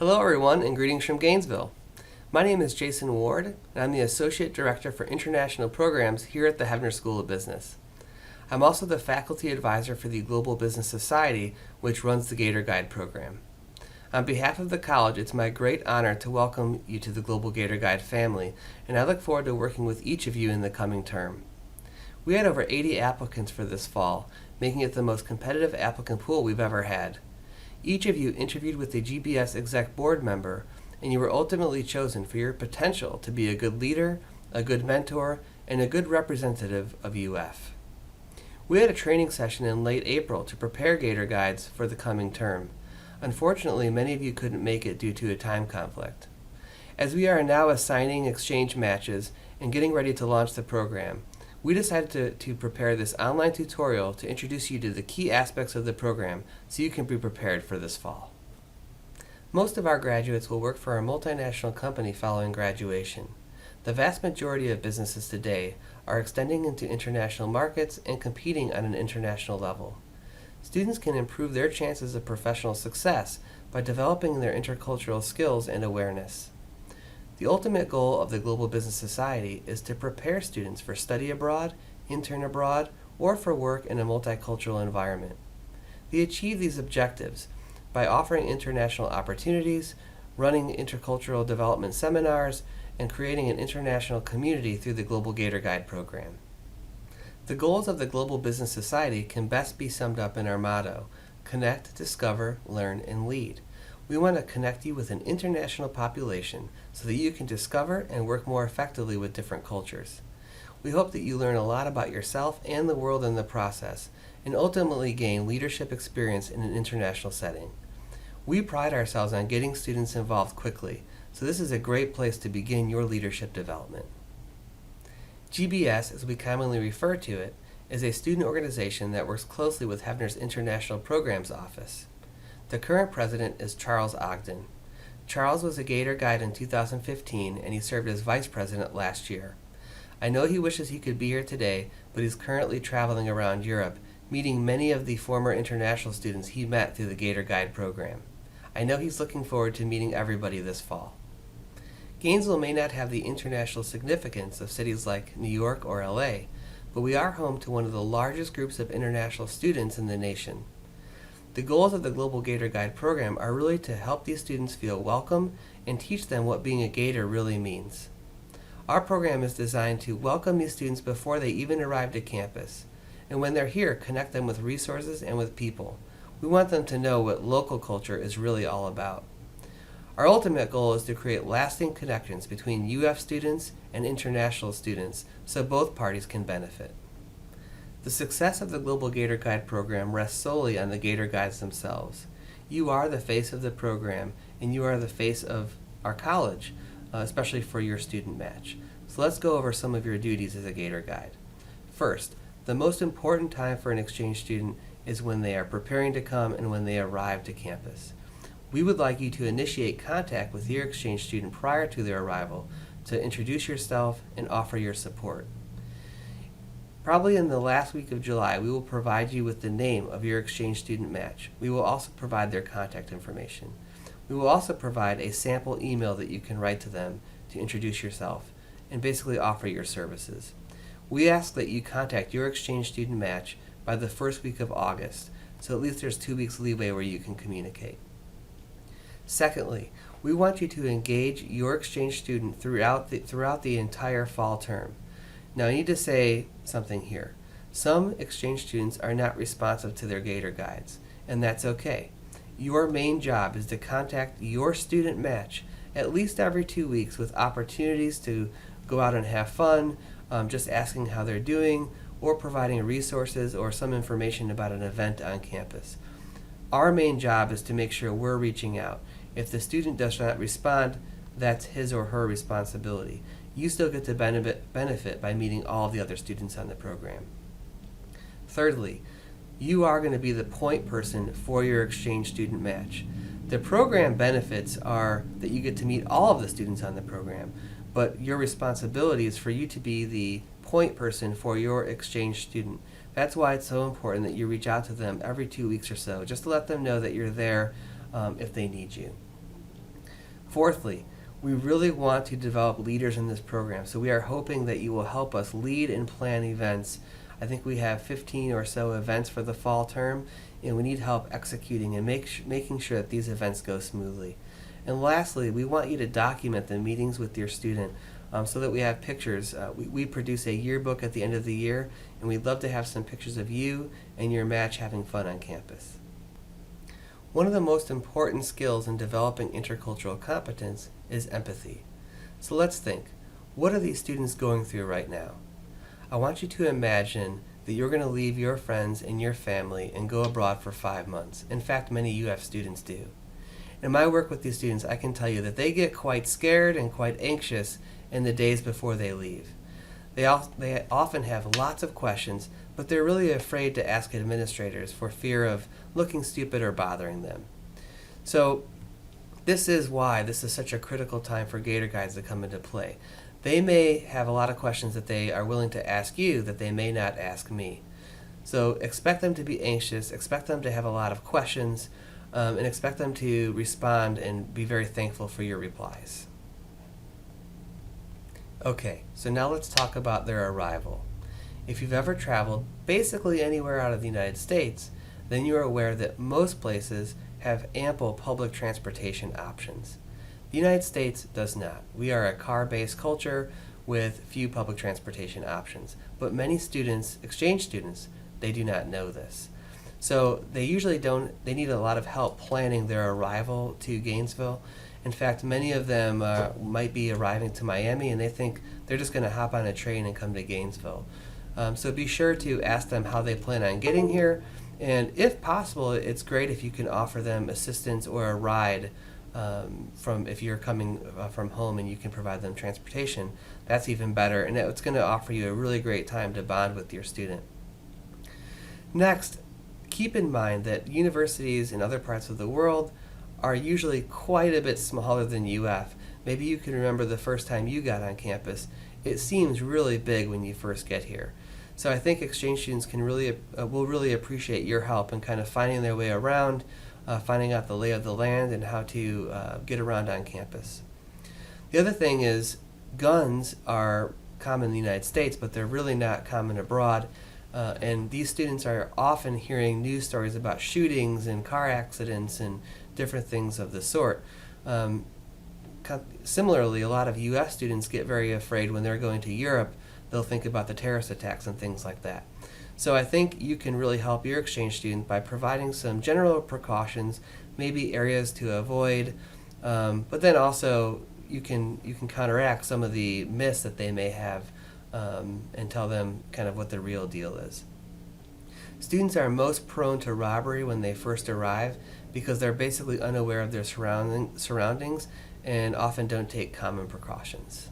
Hello everyone and greetings from Gainesville. My name is Jason Ward and I'm the Associate Director for International Programs here at the Hebner School of Business. I'm also the Faculty Advisor for the Global Business Society, which runs the Gator Guide program. On behalf of the college, it's my great honor to welcome you to the Global Gator Guide family, and I look forward to working with each of you in the coming term. We had over 80 applicants for this fall, making it the most competitive applicant pool we've ever had. Each of you interviewed with a GBS exec board member, and you were ultimately chosen for your potential to be a good leader, a good mentor, and a good representative of UF. We had a training session in late April to prepare Gator Guides for the coming term. Unfortunately, many of you couldn't make it due to a time conflict. As we are now assigning exchange matches and getting ready to launch the program, we decided to prepare this online tutorial to introduce you to the key aspects of the program so you can be prepared for this fall. Most of our graduates will work for a multinational company following graduation. The vast majority of businesses today are extending into international markets and competing on an international level. Students can improve their chances of professional success by developing their intercultural skills and awareness. The ultimate goal of the Global Business Society is to prepare students for study abroad, intern abroad, or for work in a multicultural environment. We achieve these objectives by offering international opportunities, running intercultural development seminars, and creating an international community through the Global Gator Guide program. The goals of the Global Business Society can best be summed up in our motto: connect, discover, learn, and lead. We want to connect you with an international population so that you can discover and work more effectively with different cultures. We hope that you learn a lot about yourself and the world in the process, and ultimately gain leadership experience in an international setting. We pride ourselves on getting students involved quickly, so this is a great place to begin your leadership development. GBS, as we commonly refer to it, is a student organization that works closely with Hebner's International Programs Office. The current president is Charles Ogden. Charles was a Gator Guide in 2015, and he served as vice president last year. I know he wishes he could be here today, but he's currently traveling around Europe, meeting many of the former international students he met through the Gator Guide program. I know he's looking forward to meeting everybody this fall. Gainesville may not have the international significance of cities like New York or LA, but we are home to one of the largest groups of international students in the nation. The goals of the Global Gator Guide program are really to help these students feel welcome and teach them what being a Gator really means. Our program is designed to welcome these students before they even arrive to campus, and when they're here, connect them with resources and with people. We want them to know what local culture is really all about. Our ultimate goal is to create lasting connections between UF students and international students so both parties can benefit. The success of the Global Gator Guide program rests solely on the Gator Guides themselves. You are the face of the program, and you are the face of our college, especially for your student match. So let's go over some of your duties as a Gator Guide. First, the most important time for an exchange student is when they are preparing to come and when they arrive to campus. We would like you to initiate contact with your exchange student prior to their arrival to introduce yourself and offer your support. Probably in the last week of July, we will provide you with the name of your exchange student match. We will also provide their contact information. We will also provide a sample email that you can write to them to introduce yourself and basically offer your services. We ask that you contact your exchange student match by the first week of August, so at least there's 2 weeks leeway where you can communicate. Secondly, we want you to engage your exchange student throughout the entire fall term. Now I need to say something here. Some exchange students are not responsive to their Gator Guides, and that's okay. Your main job is to contact your student match at least every 2 weeks with opportunities to go out and have fun, just asking how they're doing, or providing resources or some information about an event on campus. Our main job is to make sure we're reaching out. If the student does not respond, that's his or her responsibility. You still get to benefit by meeting all of the other students on the program. Thirdly, you are going to be the point person for your exchange student match. The program benefits are that you get to meet all of the students on the program, but your responsibility is for you to be the point person for your exchange student. That's why it's so important that you reach out to them every 2 weeks or so, just to let them know that you're there if they need you. Fourthly, we really want to develop leaders in this program, so we are hoping that you will help us lead and plan events. I think we have 15 or so events for the fall term, and we need help executing and making sure that these events go smoothly. And lastly, we want you to document the meetings with your student so that we have pictures. We produce a yearbook at the end of the year, and we'd love to have some pictures of you and your match having fun on campus. One of the most important skills in developing intercultural competence is empathy. So let's think, what are these students going through right now? I want you to imagine that you're going to leave your friends and your family and go abroad for 5 months. In fact, many UF students do. In my work with these students, I can tell you that they get quite scared and quite anxious in the days before they leave. They often have lots of questions, but they're really afraid to ask administrators for fear of looking stupid or bothering them. So this is why this is such a critical time for Gator Guides to come into play. They may have a lot of questions that they are willing to ask you that they may not ask me. So expect them to be anxious, expect them to have a lot of questions, and expect them to respond and be very thankful for your replies. Okay, so now let's talk about their arrival. If you've ever traveled basically anywhere out of the United States, then you are aware that most places have ample public transportation options. The United States does not. We are a car-based culture with few public transportation options, but many students, exchange students, they do not know this. So they need a lot of help planning their arrival to Gainesville. In fact, many of them might be arriving to Miami and they think they're just going to hop on a train and come to Gainesville. So be sure to ask them how they plan on getting here, and if possible, it's great if you can offer them assistance or a ride if you're coming from home and you can provide them transportation. That's even better, and it's going to offer you a really great time to bond with your student. Next, keep in mind that universities in other parts of the world are usually quite a bit smaller than UF. Maybe you can remember the first time you got on campus. It seems really big when you first get here. So I think exchange students will really appreciate your help in kind of finding their way around, finding out the lay of the land and how to get around on campus. The other thing is guns are common in the United States, but they're really not common abroad. And these students are often hearing news stories about shootings and car accidents and different things of the sort. Similarly, a lot of US students get very afraid when they're going to Europe. They'll think about the terrorist attacks and things like that. So I think you can really help your exchange student by providing some general precautions, maybe areas to avoid, but then also you can counteract some of the myths that they may have and tell them kind of what the real deal is. Students are most prone to robbery when they first arrive because they're basically unaware of their surroundings and often don't take common precautions.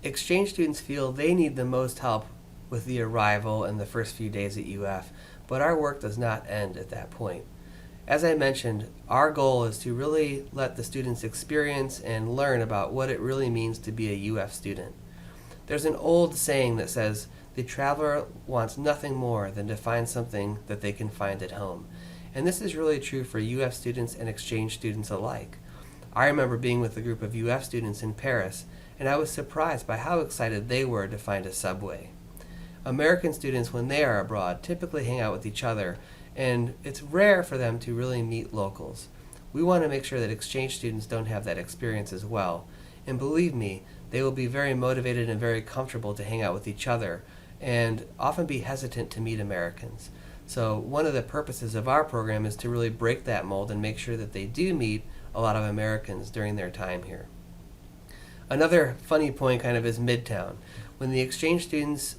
Exchange students feel they need the most help with the arrival and the first few days at UF, but our work does not end at that point. As I mentioned, our goal is to really let the students experience and learn about what it really means to be a UF student. There's an old saying that says, the traveler wants nothing more than to find something that they can find at home. And this is really true for UF students and exchange students alike. I remember being with a group of UF students in Paris, and I was surprised by how excited they were to find a subway. American students, when they are abroad, typically hang out with each other, and it's rare for them to really meet locals. We want to make sure that exchange students don't have that experience as well. And believe me, they will be very motivated and very comfortable to hang out with each other, and often be hesitant to meet Americans. So one of the purposes of our program is to really break that mold and make sure that they do meet a lot of Americans during their time here. Another funny point kind of is Midtown. When the exchange students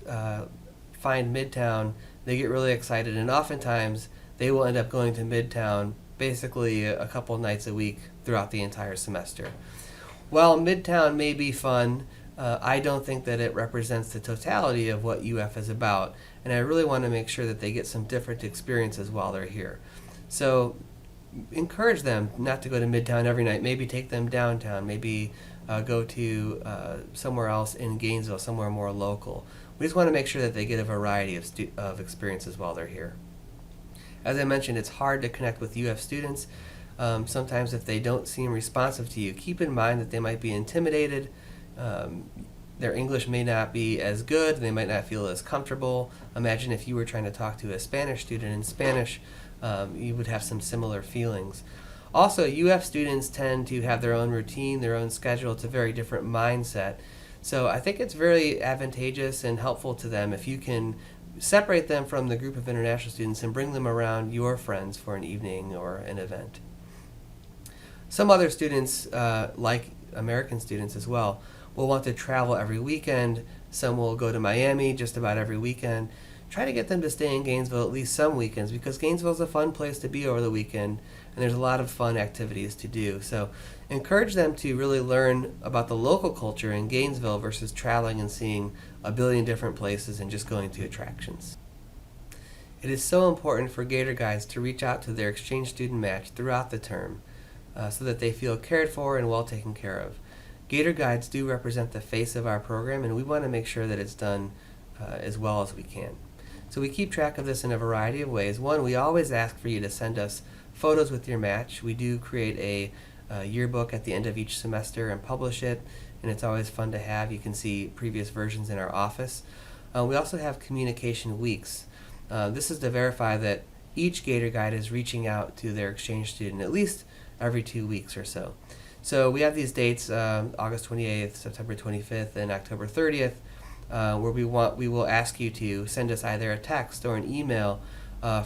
find Midtown, they get really excited, and oftentimes they will end up going to Midtown basically a couple nights a week throughout the entire semester. While Midtown may be fun, I don't think that it represents the totality of what UF is about, and I really want to make sure that they get some different experiences while they're here. So encourage them not to go to Midtown every night. Maybe take them downtown. Maybe go to somewhere else in Gainesville, somewhere more local. We just want to make sure that they get a variety of experiences while they're here. As I mentioned, it's hard to connect with UF students. Sometimes if they don't seem responsive to you, keep in mind that they might be intimidated. Their English may not be as good. They might not feel as comfortable. Imagine if you were trying to talk to a Spanish student in Spanish, you would have some similar feelings. Also, UF students tend to have their own routine, their own schedule. It's a very different mindset. So I think it's very advantageous and helpful to them if you can separate them from the group of international students and bring them around your friends for an evening or an event. Some other students, like American students as well, will want to travel every weekend. Some will go to Miami just about every weekend. Try to get them to stay in Gainesville at least some weekends, because Gainesville is a fun place to be over the weekend, and there's a lot of fun activities to do. So encourage them to really learn about the local culture in Gainesville versus traveling and seeing a billion different places and just going to attractions. It is so important for Gator Guides to reach out to their exchange student match throughout the term so that they feel cared for and well taken care of. Gator Guides do represent the face of our program, and we want to make sure that it's done as well as we can. So we keep track of this in a variety of ways. One, we always ask for you to send us photos with your match. We do create a yearbook at the end of each semester and publish it, and it's always fun to have. You can see previous versions in our office. We also have communication weeks. This is to verify that each Gator Guide is reaching out to their exchange student at least every 2 weeks or so. So we have these dates, August 28th, September 25th, and October 30th, where we will ask you to send us either a text or an email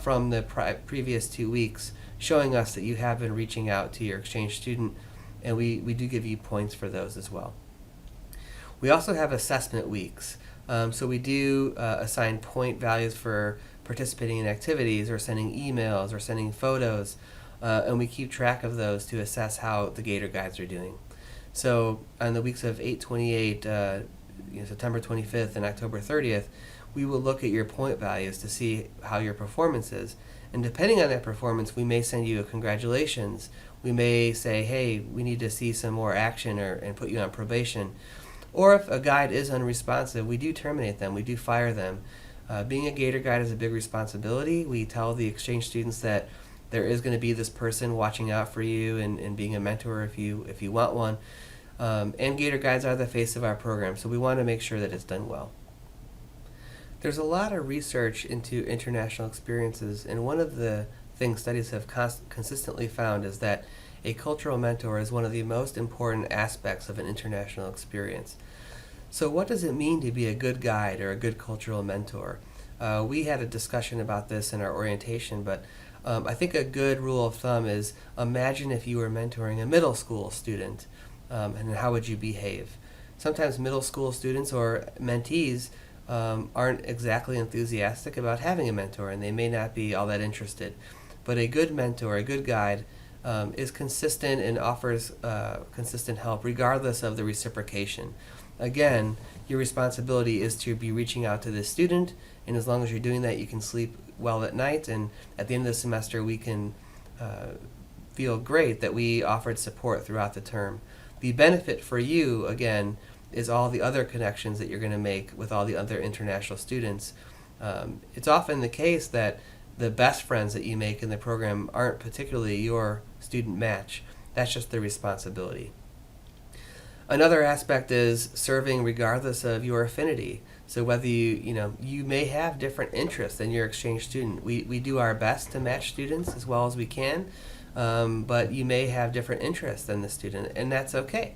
from the previous 2 weeks showing us that you have been reaching out to your exchange student, and we do give you points for those as well. We also have assessment weeks. So we do assign point values for participating in activities or sending emails or sending photos, and we keep track of those to assess how the Gator Guides are doing. So on the weeks of 8/28, September 25th, and October 30th, we will look at your point values to see how your performance is. And depending on that performance, we may send you a congratulations. We may say, hey, we need to see some more action and put you on probation. Or if a guide is unresponsive, we do terminate them. We do fire them. Being a Gator Guide is a big responsibility. We tell the exchange students that there is going to be this person watching out for you and being a mentor if you want one. And Gator Guides are the face of our program, so we want to make sure that it's done well. There's a lot of research into international experiences, and one of the things studies have consistently found is that a cultural mentor is one of the most important aspects of an international experience. So what does it mean to be a good guide or a good cultural mentor? We had a discussion about this in our orientation, but I think a good rule of thumb is imagine if you were mentoring a middle school student, and how would you behave? Sometimes middle school students or mentees aren't exactly enthusiastic about having a mentor, and they may not be all that interested. But a good mentor, a good guide, is consistent and offers consistent help regardless of the reciprocation. Again, your responsibility is to be reaching out to this student, and as long as you're doing that, you can sleep well at night, and at the end of the semester, we can feel great that we offered support throughout the term. The benefit for you, again, is all the other connections that you're going to make with all the other international students. It's often the case that the best friends that you make in the program aren't particularly your student match. That's just their responsibility. Another aspect is serving regardless of your affinity. So whether you may have different interests than your exchange student. We do our best to match students as well as we can, but you may have different interests than the student, and that's okay.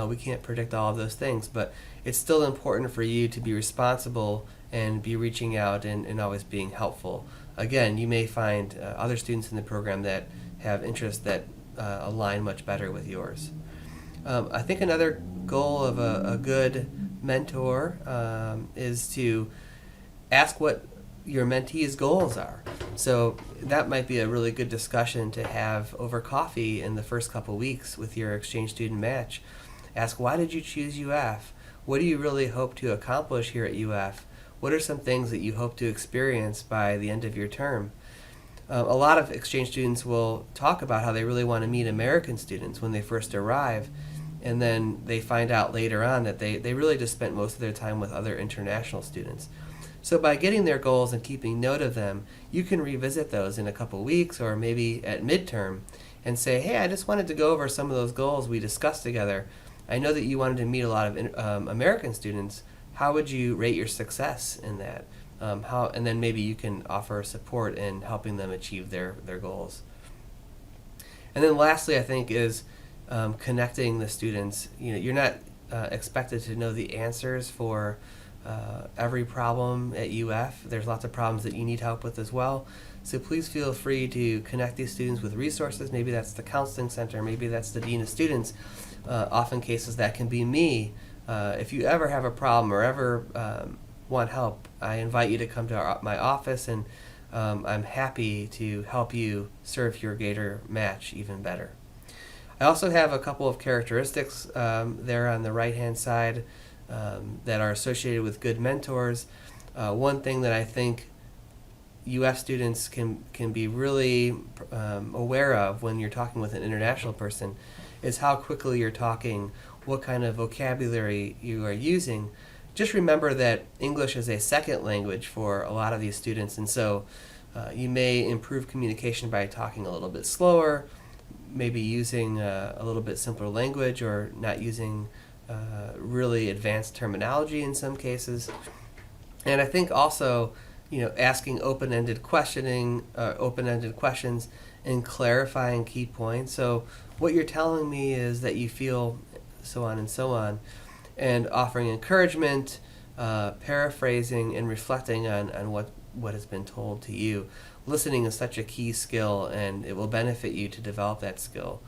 We can't predict all of those things, but it's still important for you to be responsible and be reaching out and always being helpful. Again, you may find other students in the program that have interests that align much better with yours. I think another goal of a good mentor is to ask what your mentee's goals are. So that might be a really good discussion to have over coffee in the first couple weeks with your exchange student match. Ask, why did you choose UF? What do you really hope to accomplish here at UF? What are some things that you hope to experience by the end of your term? A lot of exchange students will talk about how they really want to meet American students when they first arrive, and then they find out later on that they really just spent most of their time with other international students. So by getting their goals and keeping note of them, you can revisit those in a couple weeks or maybe at midterm and say, hey, I just wanted to go over some of those goals we discussed together. I know that you wanted to meet a lot of American students. How would you rate your success in that? And then maybe you can offer support in helping them achieve their goals. And then lastly, I think, is connecting the students. You're not expected to know the answers for every problem at UF. There's lots of problems that you need help with as well. So please feel free to connect these students with resources. Maybe that's the counseling center, maybe that's the dean of students. Often cases that can be me. If you ever have a problem or ever want help, I invite you to come to my office, and I'm happy to help you serve your Gator match even better. I also have a couple of characteristics there on the right-hand side that are associated with good mentors. One thing that I think UF students can be really aware of when you're talking with an international person is how quickly you're talking, what kind of vocabulary you are using. Just remember that English is a second language for a lot of these students, and so you may improve communication by talking a little bit slower, maybe using a little bit simpler language, or not using really advanced terminology in some cases. And I think also, asking open-ended questions and clarifying key points. So what you're telling me is that you feel so on and so on, and offering encouragement, paraphrasing, and reflecting on what has been told to you. Listening is such a key skill, and it will benefit you to develop that skill.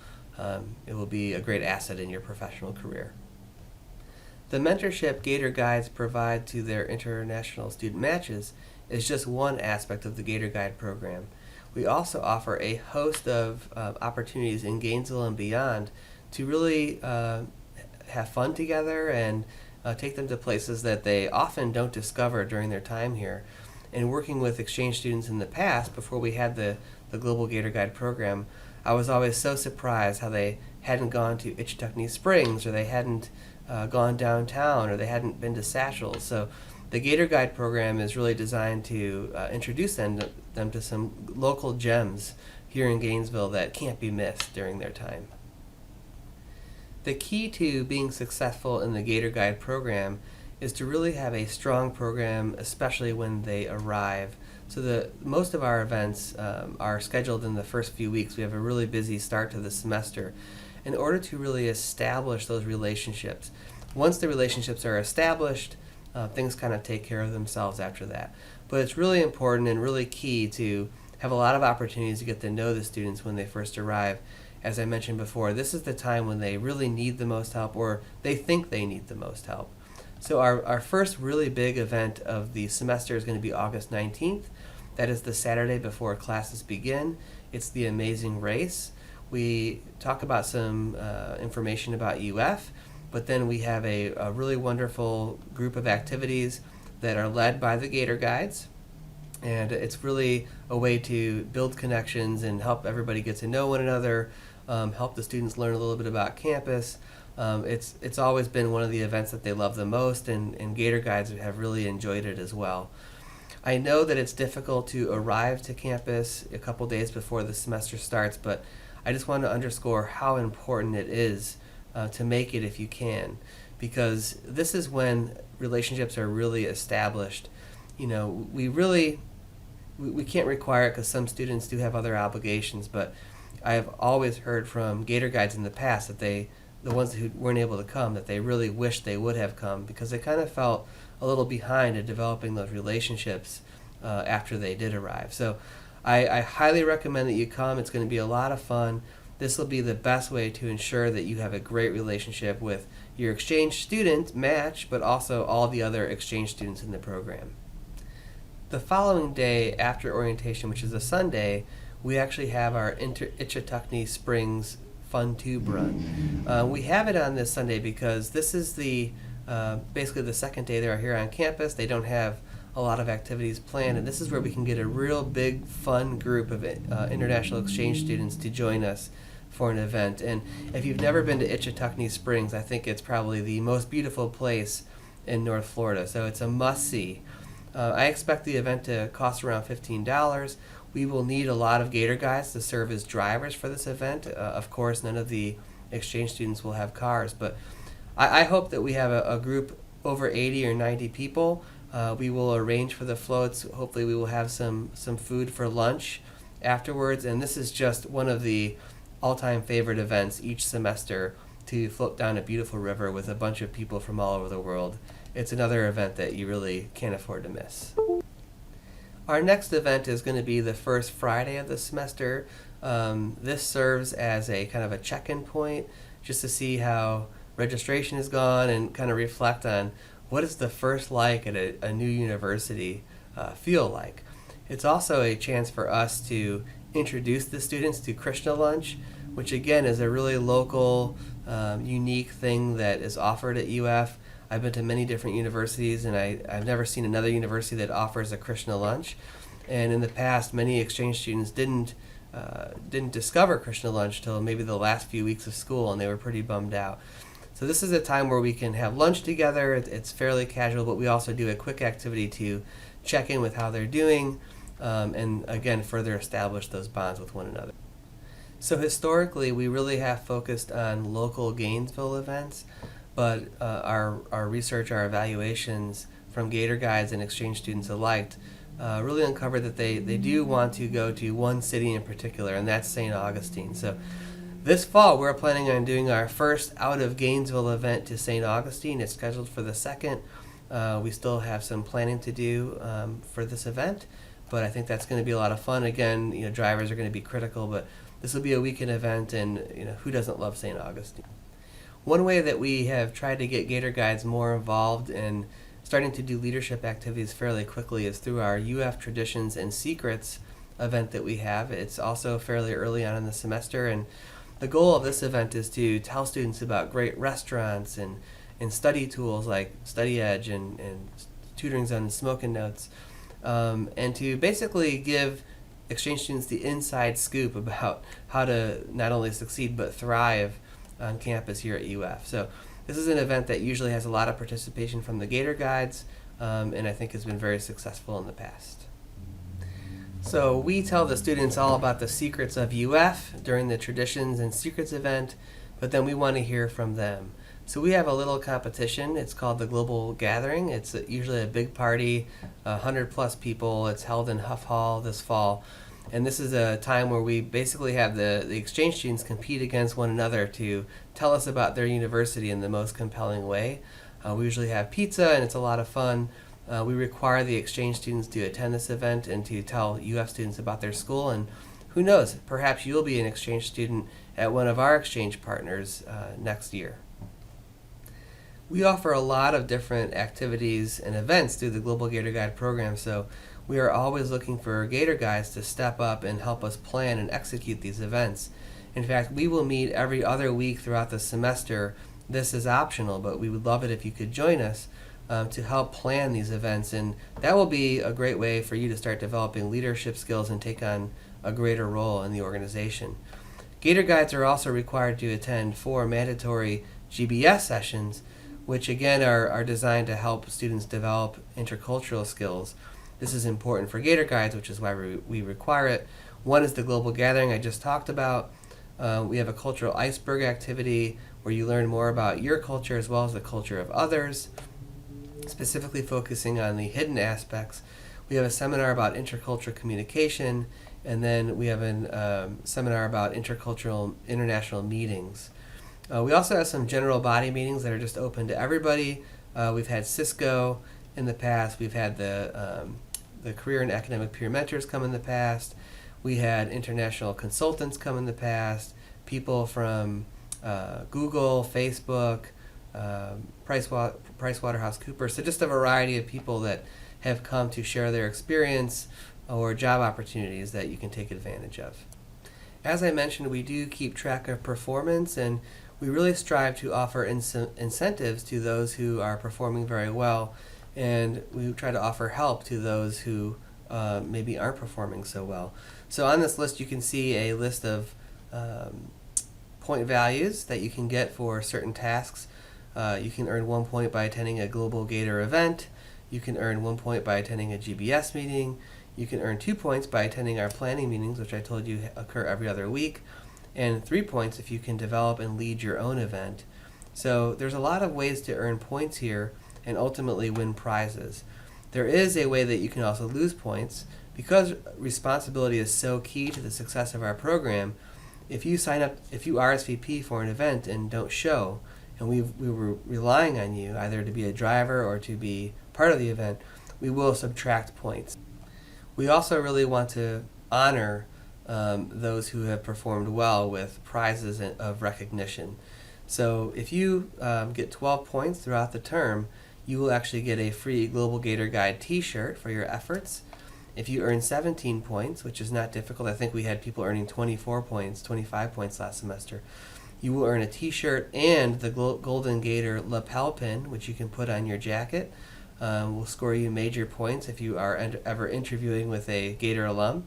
It will be a great asset in your professional career. The mentorship Gator Guides provide to their international student matches is just one aspect of the Gator Guide program. We also offer a host of opportunities in Gainesville and beyond to really have fun together and take them to places that they often don't discover during their time here. And working with exchange students in the past, before we had the Global Gator Guide program, I was always so surprised how they hadn't gone to Itchitucknee Springs, or they hadn't gone downtown, or they hadn't been to Satchels. So the Gator Guide program is really designed to introduce them to some local gems here in Gainesville that can't be missed during their time. The key to being successful in the Gator Guide program is to really have a strong program, especially when they arrive. So most of our events are scheduled in the first few weeks. We have a really busy start to the semester in order to really establish those relationships. Once the relationships are established, things kind of take care of themselves after that. But it's really important and really key to have a lot of opportunities to get to know the students when they first arrive. As I mentioned before, this is the time when they really need the most help, or they think they need the most help. So our first really big event of the semester is going to be August 19th. That is the Saturday before classes begin. It's the Amazing Race. We talk about some information about UF, but then we have a really wonderful group of activities that are led by the Gator Guides. And it's really a way to build connections and help everybody get to know one another, help the students learn a little bit about campus. It's always been one of the events that they love the most, and Gator Guides have really enjoyed it as well. I know that it's difficult to arrive to campus a couple days before the semester starts, but I just want to underscore how important it is to make it if you can, because this is when relationships are really established. We can't require it because some students do have other obligations, but I have always heard from Gator Guides in the past that the ones who weren't able to come, that they really wish they would have come, because they kind of felt a little behind in developing those relationships after they did arrive. So I highly recommend that you come. It's going to be a lot of fun. This will be the best way to ensure that you have a great relationship with your exchange student match, but also all the other exchange students in the program. The following day after orientation, which is a Sunday, we actually have our Itchitucknee Springs Fun Tube Run. We have it on this Sunday because this is basically the second day they're here on campus. They don't have a lot of activities planned, and this is where we can get a real big fun group of international exchange students to join us for an event. And if you've never been to Itchitucknee Springs, I think it's probably the most beautiful place in North Florida, so it's a must-see. I expect the event to cost around $15. We will need a lot of Gator Guides to serve as drivers for this event. Of course, none of the exchange students will have cars, but I hope that we have a group over 80 or 90 people. We will arrange for the floats. Hopefully we will have some food for lunch afterwards, and this is just one of the all-time favorite events each semester, to float down a beautiful river with a bunch of people from all over the world. It's another event that you really can't afford to miss. Our next event is going to be the first Friday of the semester. This serves as a kind of a check-in point, just to see how registration has gone and kind of reflect on what is the first like at a new university feel like. It's also a chance for us to introduce the students to Krishna Lunch, which again is a really local, unique thing that is offered at UF. I've been to many different universities, and I've never seen another university that offers a Krishna Lunch. And in the past, many exchange students didn't discover Krishna Lunch till maybe the last few weeks of school, and they were pretty bummed out. So this is a time where we can have lunch together. It's fairly casual, but we also do a quick activity to check in with how they're doing, and again, further establish those bonds with one another. So historically, we really have focused on local Gainesville events, but our research, our evaluations from Gator Guides and exchange students alike really uncovered that they do want to go to one city in particular, and that's St. Augustine. So this fall, we're planning on doing our first out of Gainesville event to St. Augustine. It's scheduled for the 2nd. We still have some planning to do for this event, but I think that's going to be a lot of fun. Again, drivers are going to be critical, but this will be a weekend event, and who doesn't love St. Augustine? One way that we have tried to get Gator Guides more involved in starting to do leadership activities fairly quickly is through our UF Traditions and Secrets event that we have. It's also fairly early on in the semester, and the goal of this event is to tell students about great restaurants and study tools like Study Edge and Tutoring Zone and Smoking Notes, and to basically give exchange students the inside scoop about how to not only succeed but thrive on campus here at UF. So this is an event that usually has a lot of participation from the Gator Guides, and I think has been very successful in the past. So we tell the students all about the secrets of UF during the Traditions and Secrets event, but then we want to hear from them. So we have a little competition. It's called the Global Gathering. It's usually a big party, 100 plus people. It's held in Huff Hall this fall. And this is a time where we basically have the exchange students compete against one another to tell us about their university in the most compelling way. We usually have pizza, and it's a lot of fun. We require the exchange students to attend this event and to tell UF students about their school. And who knows, perhaps you'll be an exchange student at one of our exchange partners next year. We offer a lot of different activities and events through the Global Gator Guide program, so we are always looking for Gator Guides to step up and help us plan and execute these events. In fact, we will meet every other week throughout the semester. This is optional, but we would love it if you could join us to help plan these events, and that will be a great way for you to start developing leadership skills and take on a greater role in the organization. Gator Guides are also required to attend 4 mandatory GBS sessions, which again are designed to help students develop intercultural skills. This is important for Gator Guides, which is why we require it. One is the Global Gathering I just talked about. We have a cultural iceberg activity where you learn more about your culture as well as the culture of others, specifically focusing on the hidden aspects. We have a seminar about intercultural communication, and then we have a seminar about intercultural international meetings. We also have some general body meetings that are just open to everybody. We've had Cisco in the past. We've had the Career and Academic Peer Mentors come in the past. We had international consultants come in the past. People from Google, Facebook, PricewaterhouseCoopers. So just a variety of people that have come to share their experience or job opportunities that you can take advantage of. As I mentioned, we do keep track of performance, and we really strive to offer incentives to those who are performing very well, and we try to offer help to those who maybe aren't performing so well. So on this list you can see a list of point values that you can get for certain tasks. You can earn 1 point by attending a Global Gator event. You can earn 1 point by attending a GBS meeting. You can earn 2 points by attending our planning meetings, which I told you occur every other week, and 3 points if you can develop and lead your own event. So there's a lot of ways to earn points here and ultimately win prizes. There is a way that you can also lose points. Because responsibility is so key to the success of our program, if you RSVP for an event and don't show, and we were relying on you either to be a driver or to be part of the event, we will subtract points. We also really want to honor those who have performed well with prizes of recognition. So if you get 12 points throughout the term, you will actually get a free Global Gator Guide t-shirt for your efforts. If you earn 17 points, which is not difficult, I think we had people earning 24 points, 25 points last semester, you will earn a t-shirt and the Golden Gator lapel pin, which you can put on your jacket. Will score you major points if you are ever interviewing with a Gator alum.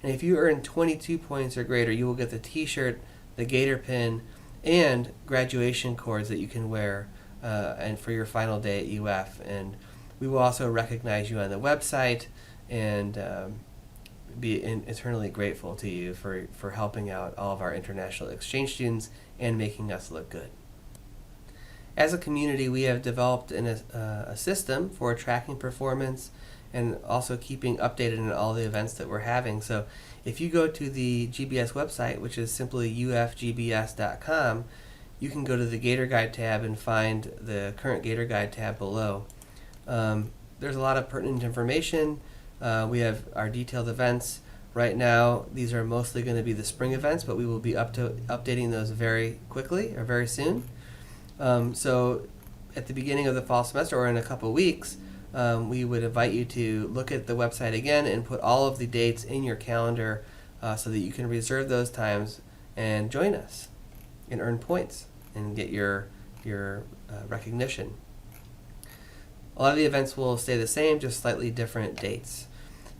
And if you earn 22 points or greater, you will get the t-shirt, the Gator pin, and graduation cords that you can wear and for your final day at UF. And we will also recognize you on the website and be eternally grateful to you for helping out all of our international exchange students and making us look good. As a community, we have developed a system for tracking performance and also keeping updated on all the events that we're having. So if you go to the GBS website, which is simply ufgbs.com, you can go to the Gator Guide tab and find the current Gator Guide tab below. There's a lot of pertinent information. We have our detailed events. Right now, these are mostly going to be the spring events, but we will be updating those very quickly or very soon. So at the beginning of the fall semester or in a couple weeks, we would invite you to look at the website again and put all of the dates in your calendar so that you can reserve those times and join us and earn points and get your recognition. A lot of the events will stay the same, just slightly different dates.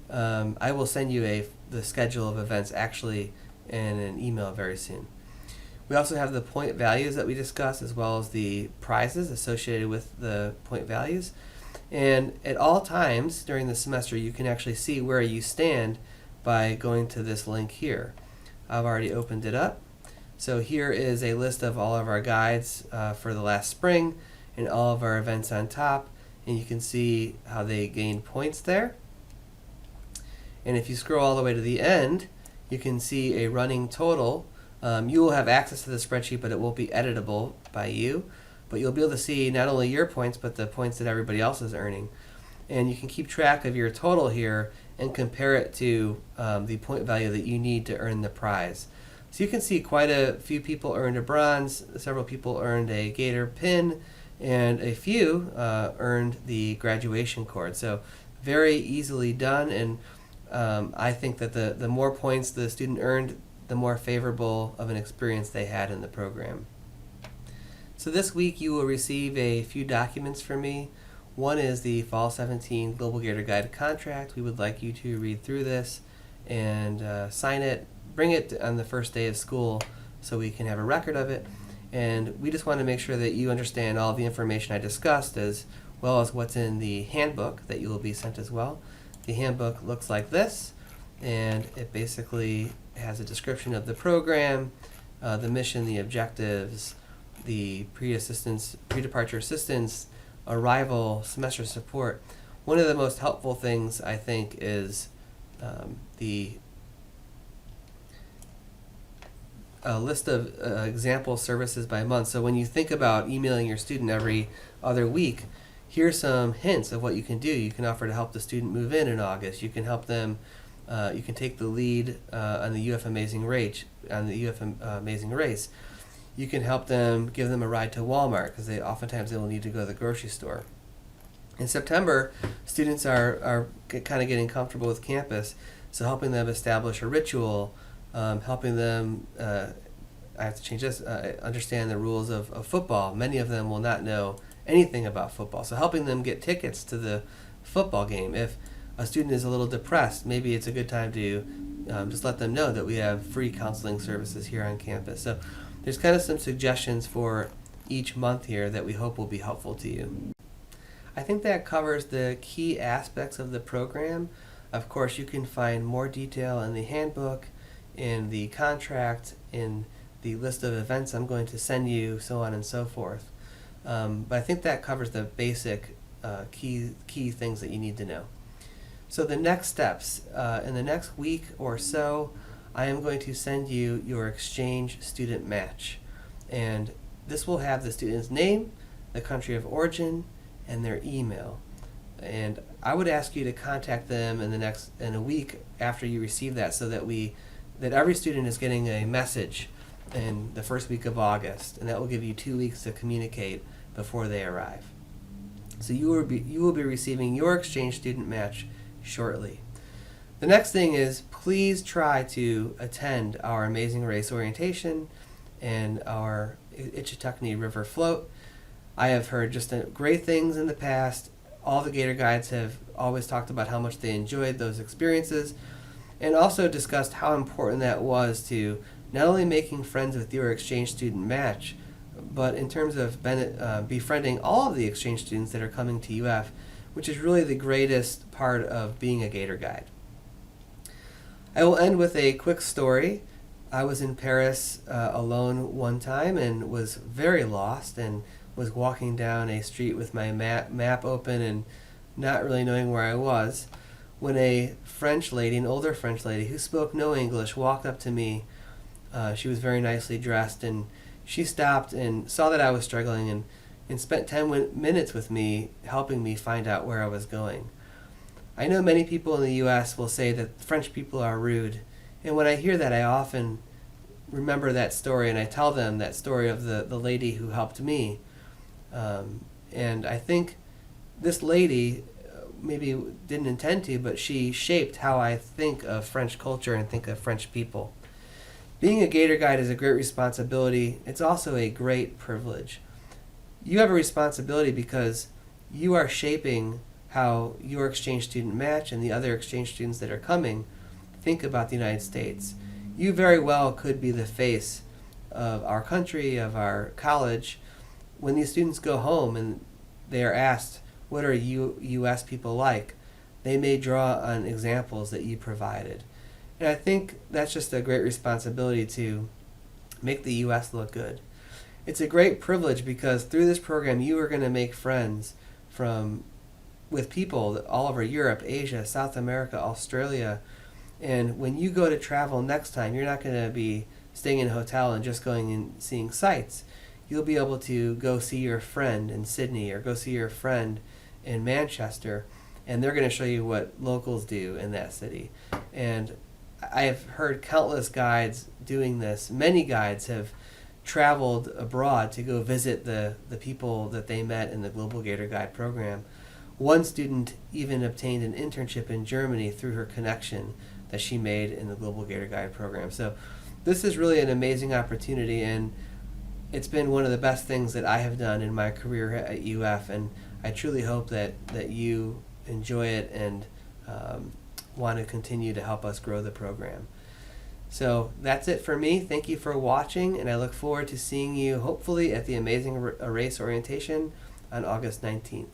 I will send you the schedule of events actually in an email very soon. We also have the point values that we discussed, as well as the prizes associated with the point values. And at all times during the semester, you can actually see where you stand by going to this link here. I've already opened it up. So here is a list of all of our guides for the last spring and all of our events on top. And you can see how they gained points there. And if you scroll all the way to the end, you can see a running total. You will have access to the spreadsheet, but it won't be editable by you. But you'll be able to see not only your points, but the points that everybody else is earning. And you can keep track of your total here and compare it to the point value that you need to earn the prize. So you can see quite a few people earned a bronze, several people earned a Gator pin, and a few earned the graduation cord. So very easily done, and I think that the more points the student earned, the more favorable of an experience they had in the program. So this week you will receive a few documents from me. One is the Fall 17 Global Gator Guide contract. We would like you to read through this and sign it, bring it on the first day of school so we can have a record of it. And we just want to make sure that you understand all the information I discussed, as well as what's in the handbook that you will be sent as well. The handbook looks like this, and it basically has a description of the program, the mission, the objectives, the pre-departure assistance, arrival, semester support. One of the most helpful things, I think, is the list of example services by month. So when you think about emailing your student every other week, here's some hints of what you can do. You can offer to help the student move in August. You can help them. You can take the lead on the UF Amazing Race. You can help them, give them a ride to Walmart, because oftentimes they will need to go to the grocery store. In September, students are kind of getting comfortable with campus, so helping them establish a ritual, helping them, I have to change this, understand the rules of football. Many of them will not know anything about football, so helping them get tickets to the football game. If a student is a little depressed, maybe it's a good time to just let them know that we have free counseling services here on campus. So there's kind of some suggestions for each month here that we hope will be helpful to you. I think that covers the key aspects of the program. Of course, you can find more detail in the handbook, in the contract, in the list of events I'm going to send you, so on and so forth. But I think that covers the basic key things that you need to know. So the next steps, in the next week or so, I am going to send you your exchange student match. And this will have the student's name, the country of origin, and their email. And I would ask you to contact them in a week after you receive that, so that every student is getting a message in the first week of August, and that will give you 2 weeks to communicate before they arrive. So you will be receiving your exchange student match shortly. The next thing is, please try to attend our Amazing Race orientation and our Ichetucknee River float. I have heard just great things in the past. All the Gator Guides have always talked about how much they enjoyed those experiences, and also discussed how important that was to not only making friends with your exchange student match, but in terms of befriending all of the exchange students that are coming to UF, which is really the greatest part of being a Gator Guide. I will end with a quick story. I was in Paris alone one time and was very lost, and was walking down a street with my map open and not really knowing where I was, when a French lady, an older French lady who spoke no English, walked up to me. She was very nicely dressed, and she stopped and saw that I was struggling, and spent 10 minutes with me, helping me find out where I was going. I know many people in the U.S. will say that French people are rude, and when I hear that, I often remember that story, and I tell them that story of the lady who helped me. And I think this lady maybe didn't intend to, but she shaped how I think of French culture and think of French people. Being a Gator Guide is a great responsibility. It's also a great privilege. You have a responsibility because you are shaping how your exchange student match and the other exchange students that are coming think about the United States. You very well could be the face of our country, of our college. When these students go home and they are asked, what are U.S. people like? They may draw on examples that you provided. And I think that's just a great responsibility to make the U.S. look good. It's a great privilege because through this program you are going to make friends with people all over Europe, Asia, South America, Australia. And when you go to travel next time, you're not going to be staying in a hotel and just going and seeing sights. You'll be able to go see your friend in Sydney or go see your friend in Manchester, and they're going to show you what locals do in that city. And I have heard countless guides doing this. Many guides have traveled abroad to go visit the people that they met in the Global Gator Guide program. One student even obtained an internship in Germany through her connection that she made in the Global Gator Guide program. So this is really an amazing opportunity, and it's been one of the best things that I have done in my career at UF, and I truly hope that you enjoy it and want to continue to help us grow the program. So that's it for me. Thank you for watching, and I look forward to seeing you hopefully at the Amazing Race orientation on August 19th.